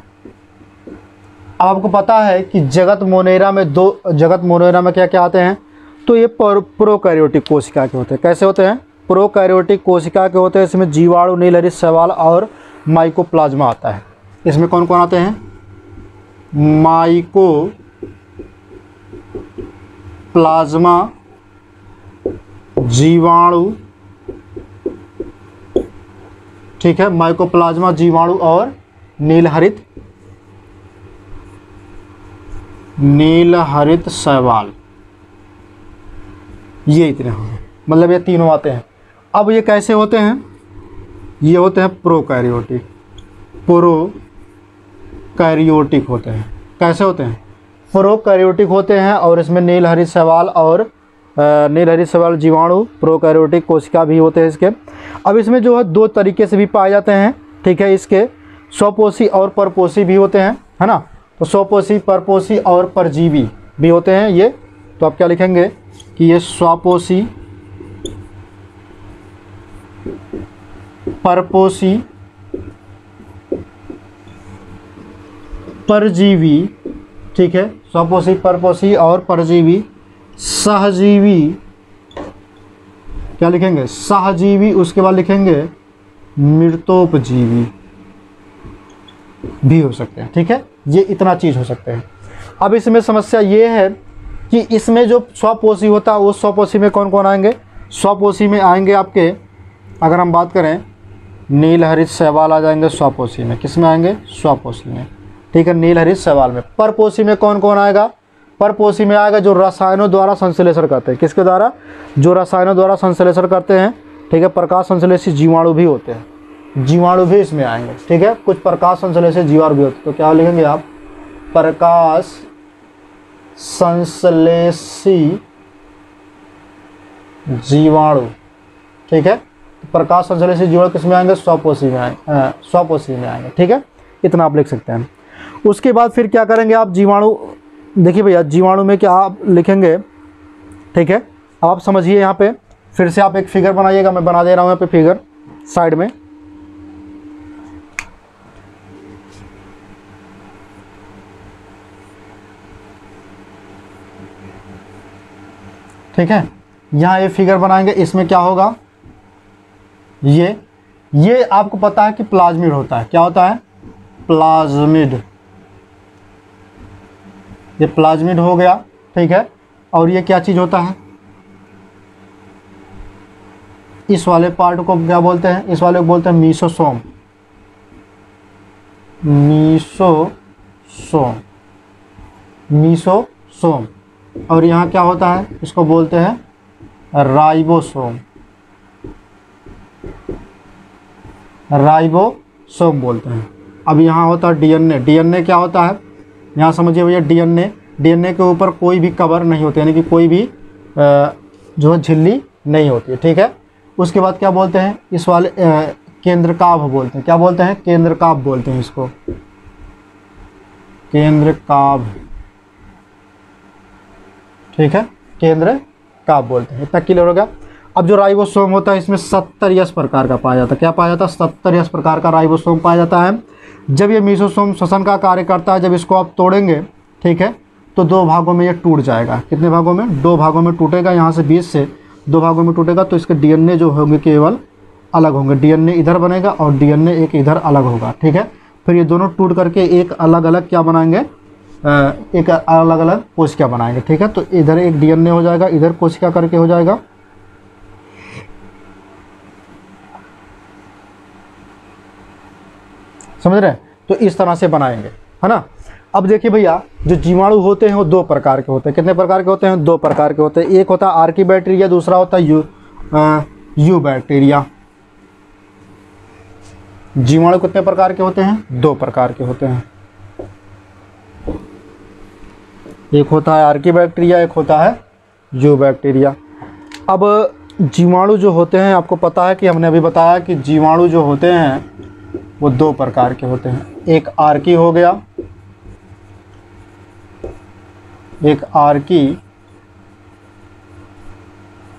अब आपको पता है कि जगत मोनेरा में क्या क्या आते हैं? तो ये प्रोकैरियोटिक कोशिका के होते हैं। कैसे होते हैं? प्रोकैरियोटिक कोशिका के होते हैं। इसमें जीवाणु, नीलहरित शैवाल और माइकोप्लाज्मा आता है। इसमें कौन कौन आते हैं? माइकोप्लाज्मा, जीवाणु। ठीक है, माइकोप्लाज्मा, जीवाणु और नीलहरित शैवाल। ये इतने होंगे, मतलब ये तीनों आते हैं। अब ये कैसे होते हैं? ये होते हैं प्रोकैरियोटिक होते हैं। कैसे होते हैं? प्रोकैरियोटिक होते हैं, और इसमें नीलहरित शैवाल जीवाणु प्रोकैरियोटिक कोशिका भी होते हैं इसके। अब इसमें जो है दो तरीके से भी पाए जाते हैं। ठीक है, इसके स्वपोषी और परपोषी भी होते हैं, है ना। तो स्वपोषी, परपोषी और परजीवी भी होते हैं ये। तो आप क्या लिखेंगे कि ये स्वपोषी, परपोषी, परजीवी। ठीक है, स्वपोषी, परपोषी और परजीवी। सहजीवी क्या लिखेंगे? सहजीवी। उसके बाद लिखेंगे मृतोपजीवी भी हो सकते हैं। ठीक है, ये इतना चीज़ हो सकते हैं। अब इसमें समस्या ये है कि इसमें जो स्वपोषी होता है, उस स्वपोषी में कौन कौन आएंगे? स्वपोषी में आएंगे आपके, अगर हम बात करें, नीलहरित शैवाल आ जाएंगे स्वपोषी में। किस में आएंगे? स्वपोषी में। ठीक है, नीलहरित शैवाल में। परपोषी में कौन कौन आएगा? परपोषी में आएगा जो रसायनों द्वारा संश्लेषण करते हैं। किसके द्वारा? जो रसायनों द्वारा संश्लेषण करते हैं, ठीक है। प्रकाश संश्लेषी जीवाणु भी होते हैं, जीवाणु भी इसमें आएंगे, ठीक है। कुछ प्रकाश संश्लेषी जीवाणु भी होते हैं। तो क्या लिखेंगे आप? प्रकाश संश्लेषी जीवाणु, ठीक है। प्रकाश संश्लेषी जीवाणु किसमें आएंगे? स्वपोषी में आएंगे, स्वपोषी में आएंगे, ठीक है। इतना आप लिख सकते हैं। उसके बाद फिर क्या करेंगे आप? जीवाणु, देखिए भैया जीवाणु में क्या आप लिखेंगे, ठीक है। अब आप समझिए, यहाँ पे फिर से आप एक फिगर बनाइएगा, मैं बना दे रहा हूँ यहाँ पे फिगर साइड में, ठीक है। यहाँ ये फिगर बनाएंगे, इसमें क्या होगा? ये आपको पता है कि प्लाज्मिड होता है। क्या होता है? प्लाज्मिड। ये प्लाज्मिड हो गया, ठीक है। और ये क्या चीज़ होता है? इस वाले पार्ट को क्या बोलते हैं? इस वाले को बोलते हैं मीसोसोम, मीसोसोम, मीसोसोम। और यहाँ क्या होता है? इसको बोलते हैं राइबोसोम, राइबोसोम बोलते हैं। अब यहाँ होता है डीएनए। डीएनए क्या होता है? यहाँ समझिए भैया, डीएनए के ऊपर कोई भी कवर नहीं होती, यानी कि कोई भी जो है झिल्ली नहीं होती है, ठीक है। उसके बाद क्या बोलते हैं? इस वाले केंद्रकाभ बोलते हैं। क्या बोलते हैं? केंद्रकाभ बोलते हैं इसको, केंद्रकाभ, ठीक है। केंद्रकाभ बोलते हैं। इतना क्लियर हो गया। अब जो राइबोसोम होता है, इसमें 70 प्रकार का पाया जाता है। क्या पाया जाता है? 70 प्रकार का राइबोसोम पाया जाता है। जब ये मीसोसोम श्वसन का कार्य करता है, जब इसको आप तोड़ेंगे, ठीक है, तो 2 भागों में ये टूट जाएगा। कितने भागों में? 2 भागों में टूटेगा। यहाँ से बीच से 2 भागों में टूटेगा, तो इसके डीएनए जो होंगे केवल अलग होंगे। डीएनए इधर बनेगा और डीएनए एक इधर अलग होगा, ठीक है। फिर ये दोनों टूट करके एक अलग अलग क्या बनाएंगे? एक अलग अलग कोशिका बनाएंगे, ठीक है। तो इधर एक डीएनए हो जाएगा, इधर कोशिका करके हो जाएगा। समझ रहे हैं? तो इस तरह से बनाएंगे, है ना। अब देखिए भैया, जो जीवाणु होते हैं वो 2 प्रकार के होते हैं। कितने प्रकार के होते हैं? 2 प्रकार के होते हैं। एक होता है आर्की बैक्टीरिया, दूसरा होता है यू बैक्टीरिया। जीवाणु कितने प्रकार के होते हैं? 2 प्रकार के होते हैं। एक होता है आर्की बैक्टीरिया, एक होता है यू बैक्टीरिया। अब जीवाणु जो होते हैं, आपको पता है कि हमने अभी बताया कि जीवाणु जो होते हैं वो 2 प्रकार के होते हैं। एक आर्की हो गया, एक आर्की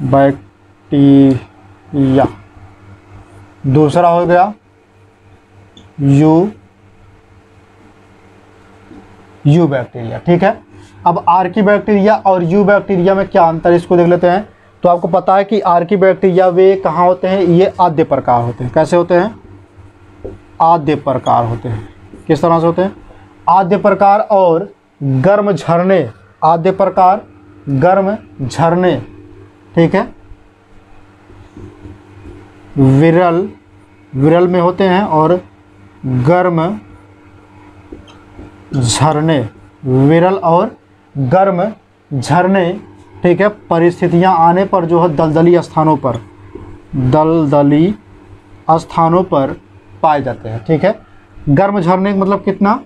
बैक्टीरिया, दूसरा हो गया यू बैक्टीरिया, ठीक है। अब आर्की बैक्टीरिया और यू बैक्टीरिया में क्या अंतर है, इसको देख लेते हैं। तो आपको पता है कि आर्की बैक्टीरिया वे कहाँ होते हैं? ये आद्य प्रकार होते हैं। कैसे होते हैं? आद्य प्रकार होते हैं। किस तरह से होते हैं? आद्य प्रकार और गर्म झरने, आद्य प्रकार गर्म झरने, ठीक है। विरल में होते हैं और गर्म झरने, विरल और गर्म झरने, ठीक है। परिस्थितियां आने पर जो है दलदली स्थानों पर पाए जाते हैं, ठीक है। गर्म झरने का मतलब कितना?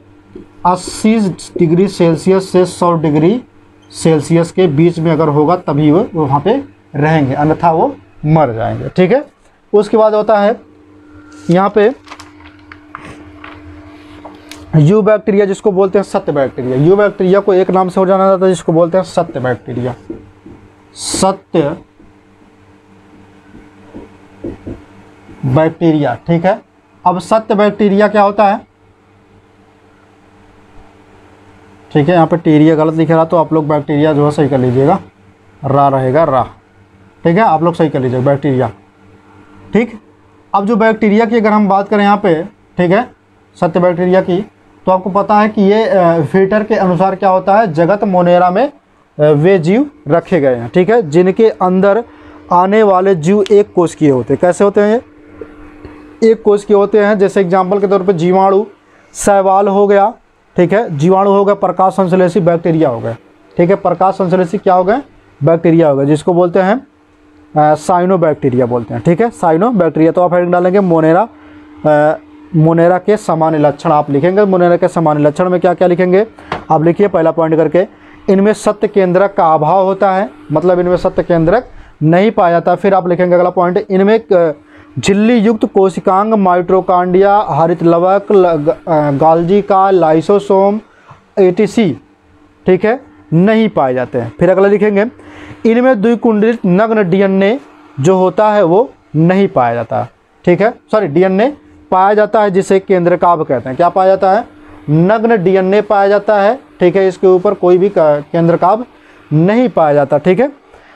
80 डिग्री सेल्सियस से 100 डिग्री सेल्सियस के बीच में अगर होगा तभी वो वहाँ पे रहेंगे, अन्यथा वो मर जाएंगे, ठीक है। उसके बाद होता है यहाँ पे यू बैक्टीरिया, जिसको बोलते हैं सत्य बैक्टीरिया। यू बैक्टीरिया को एक नाम से और जाना जाता है जिसको बोलते हैं सत्य बैक्टीरिया। सत्य बैक्टीरिया, ठीक है। अब सत्य बैक्टीरिया क्या होता है? ठीक है, यहाँ पे टीरिया गलत लिख रहा तो आप लोग बैक्टीरिया जो है सही कर लीजिएगा, रा रहेगा रा, ठीक है। आप लोग सही कर लीजिएगा बैक्टीरिया, ठीक। अब जो बैक्टीरिया की अगर हम बात करें यहाँ पे, ठीक है, सत्य बैक्टीरिया की, तो आपको पता है कि ये फिल्टर के अनुसार क्या होता है, जगत मोनेरा में वे जीव रखे गए हैं, ठीक है, जिनके अंदर आने वाले जीव एक कोशिकीय होते हैं। कैसे होते हैं ये? एक कोशिकीय होते हैं। जैसे एग्जाम्पल के तौर पे जीवाणु, शैवाल हो गया, ठीक है, जीवाणु हो गया, प्रकाश संश्लेषी बैक्टीरिया हो गया, ठीक है। प्रकाश संश्लेषी क्या हो गए, बैक्टीरिया हो गए, जिसको बोलते हैं साइनोबैक्टीरिया बोलते हैं, ठीक है, साइनोबैक्टीरिया। तो आप हेडिंग डालेंगे मोनेरा, मोनेरा के सामान्य लक्षण आप लिखेंगे। मोनेरा के सामान्य लक्षण में क्या क्या लिखेंगे आप लिखिए पहला पॉइंट करके, इनमें सत्य केंद्रक का अभाव होता है, मतलब इनमें सत्य केंद्रक नहीं पाया जाता। फिर आप लिखेंगे अगला पॉइंट, इनमें झिल्ली युक्त कोशिकांग, माइटोकॉन्ड्रिया, हरित लवक, गाल्जी का, लाइसोसोम, एटीसी, ठीक है, नहीं पाए जाते हैं। फिर अगला लिखेंगे, इनमें द्विकुंडलित नग्न डीएनए जो होता है वो नहीं पाया जाता, ठीक है, सॉरी डीएनए पाया जाता है जिसे केंद्रकाभ कहते हैं। क्या पाया जाता है, नग्न डीएनए पाया जाता है, ठीक है, इसके ऊपर कोई भी केंद्रकाभ नहीं पाया जाता, ठीक है।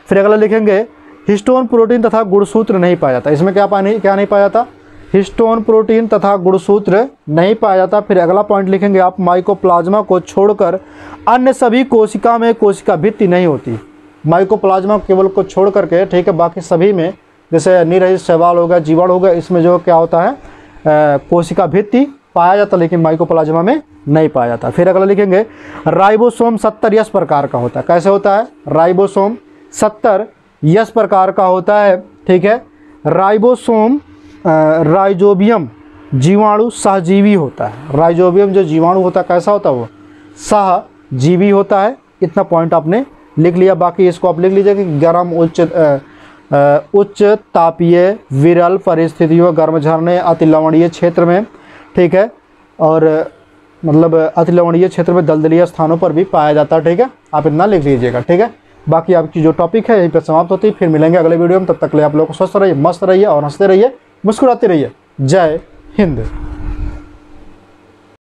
फिर अगला लिखेंगे, हिस्टोन प्रोटीन तथा गुणसूत्र नहीं पाया जाता। इसमें क्या नहीं पाया जाता, हिस्टोन प्रोटीन तथा गुणसूत्र नहीं पाया जाता। फिर अगला पॉइंट लिखेंगे आप, माइकोप्लाज्मा को छोड़कर अन्य सभी कोशिका में कोशिका भित्ति नहीं होती। माइकोप्लाज्मा केवल को छोड़ करके, ठीक है, बाकी सभी में, जैसे निरहित शैवाल हो गया, जीवाणु हो गया, इसमें जो क्या होता है कोशिका भित्ति पाया जाता, लेकिन माइकोप्लाज्मा में नहीं पाया जाता। फिर अगला लिखेंगे, राइबोसोम 70 यस प्रकार का होता है। कैसे होता है, राइबोसोम 70 यस प्रकार का होता है, ठीक है। राइबोसोम राइजोबियम जीवाणु सहजीवी होता है। राइजोबियम जो जीवाणु होता है कैसा होता है, वो सहजीवी होता है। इतना पॉइंट आपने लिख लिया। बाकी इसको आप लिख लीजिए कि गर्म उच्च तापीय विरल परिस्थितियों, गर्म झरने, अति लवणीय क्षेत्र में, ठीक है, और मतलब अति लवणीय क्षेत्र में दलदलीय स्थानों पर भी पाया जाता है, ठीक है। आप इतना लिख लीजिएगा, ठीक है। बाकी आपकी जो टॉपिक है यहीं पर समाप्त होती है। फिर मिलेंगे अगले वीडियो में, तब तक के लिए आप लोगों को स्वस्थ रहिए, मस्त रहिए और हंसते रहिए, मुस्कुराते रहिए। जय हिंद।